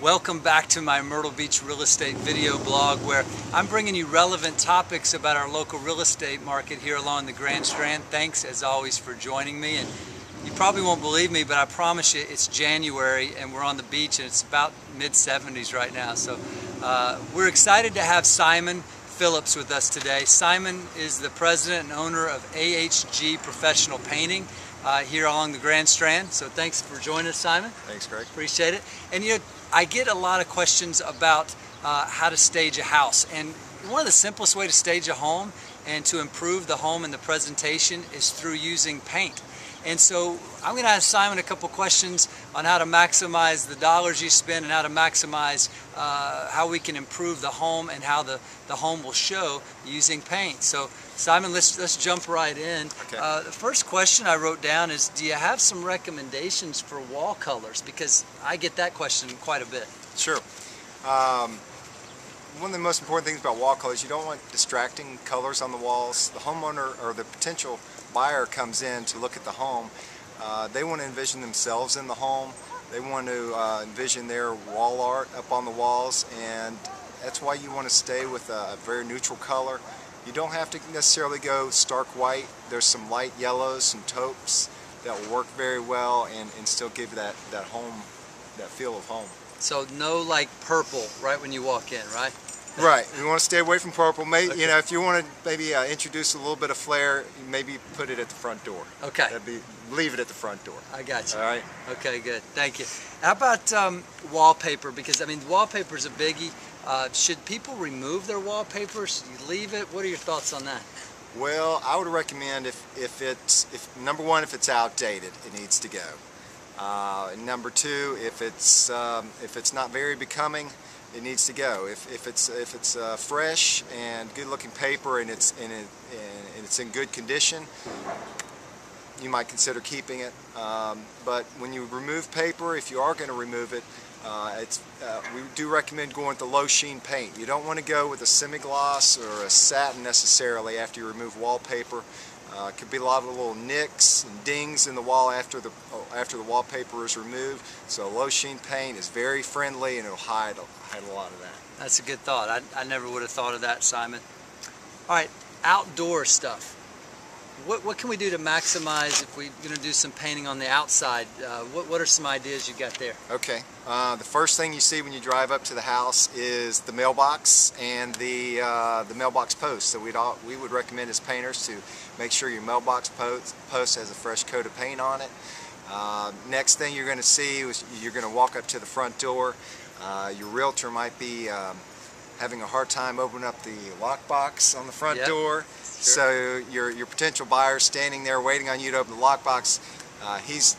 Welcome back to my Myrtle Beach real estate video blog, where I'm bringing you relevant topics about our local real estate market here along the Grand Strand. Thanks as always for joining me. And you probably won't believe me, but I promise you it's January and we're on the beach and it's about mid-70s right now. So we're excited to have Simon Phillips with us today. Simon is the president and owner of AHG Professional Painting here along the Grand Strand. So thanks for joining us, Simon. Thanks, Greg. Appreciate it. And you know, I get a lot of questions about how to stage a house, and one of the simplest way to stage a home and to improve the home and the presentation is through using paint. And so I'm going to ask Simon a couple questions on how to maximize the dollars you spend and how to maximize how we can improve the home and how the home will show using paint. So Simon, let's jump right in. Okay. The first question I wrote down is, do you have some recommendations for wall colors? Because I get that question quite a bit. Sure. One of the most important things about wall colors, you don't want distracting colors on the walls. The homeowner or the potential buyer comes in to look at the home. They want to envision themselves in the home. They want to envision their wall art up on the walls, and that's why you want to stay with a very neutral color. You don't have to necessarily go stark white. There's some light yellows, some taupes that will work very well and still give you that home, that feel of home. So no like purple right when you walk in, right? Right. You want to stay away from purple. Maybe, okay. You know, if you want to maybe introduce a little bit of flair, maybe put it at the front door. Okay. Leave it at the front door. I got you. All right. Okay, good. Thank you. How about wallpaper? Because I mean, wallpaper is a biggie. Should people remove their wallpaper? Should you leave it? What are your thoughts on that? Well, I would recommend if number one, if it's outdated, it needs to go. Number two, if it's not very becoming, it needs to go. If it's fresh and good-looking paper and it's in good condition, you might consider keeping it. But when you remove paper, if you are going to remove it, we do recommend going with the low sheen paint. You don't want to go with a semi-gloss or a satin necessarily after you remove wallpaper. Could be a lot of little nicks and dings in the wall after the wallpaper is removed. So low sheen paint is very friendly and it'll hide a lot of that. That's a good thought. I never would have thought of that, Simon. All right, outdoor stuff. What can we do to maximize if we're going to do some painting on the outside? What are some ideas you got there? Okay. The first thing you see when you drive up to the house is the mailbox and the mailbox post. So we would recommend as painters to make sure your mailbox post has a fresh coat of paint on it. Next thing you're going to see is you're going to walk up to the front door. Your realtor might be having a hard time opening up the lockbox on the front door. Sure. So your potential buyer standing there waiting on you to open the lockbox, he's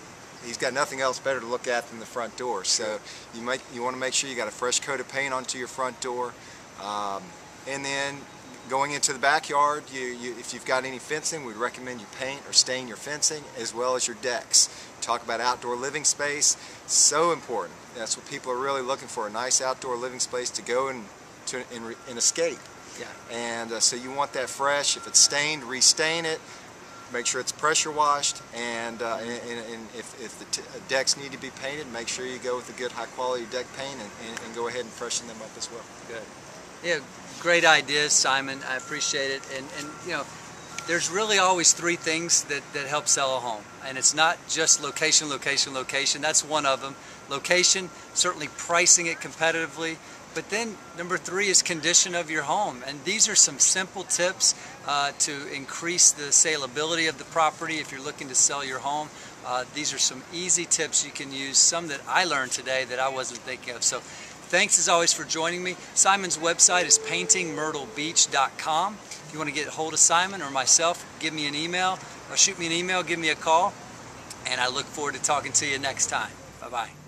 got nothing else better to look at than the front door. So you want to make sure you got a fresh coat of paint onto your front door, and then going into the backyard, if you've got any fencing, we'd recommend you paint or stain your fencing as well as your decks. Talk about outdoor living space, so important. That's what people are really looking for, a nice outdoor living space to go and escape. Yeah. And so you want that fresh. If it's stained, restain it. Make sure it's pressure washed. And if the decks need to be painted, make sure you go with a good high quality deck paint and go ahead and freshen them up as well. Good. Yeah, great ideas, Simon. I appreciate it. And you know, there's really always three things that help sell a home. And it's not just location, location, location. That's one of them. Location, certainly pricing it competitively. But then number three is condition of your home, and these are some simple tips to increase the saleability of the property if you're looking to sell your home. These are some easy tips you can use, some that I learned today that I wasn't thinking of. So thanks as always for joining me. Simon's website is paintingmyrtlebeach.com. If you want to get a hold of Simon or myself, give me an email, or shoot me an email, give me a call, and I look forward to talking to you next time. Bye-bye.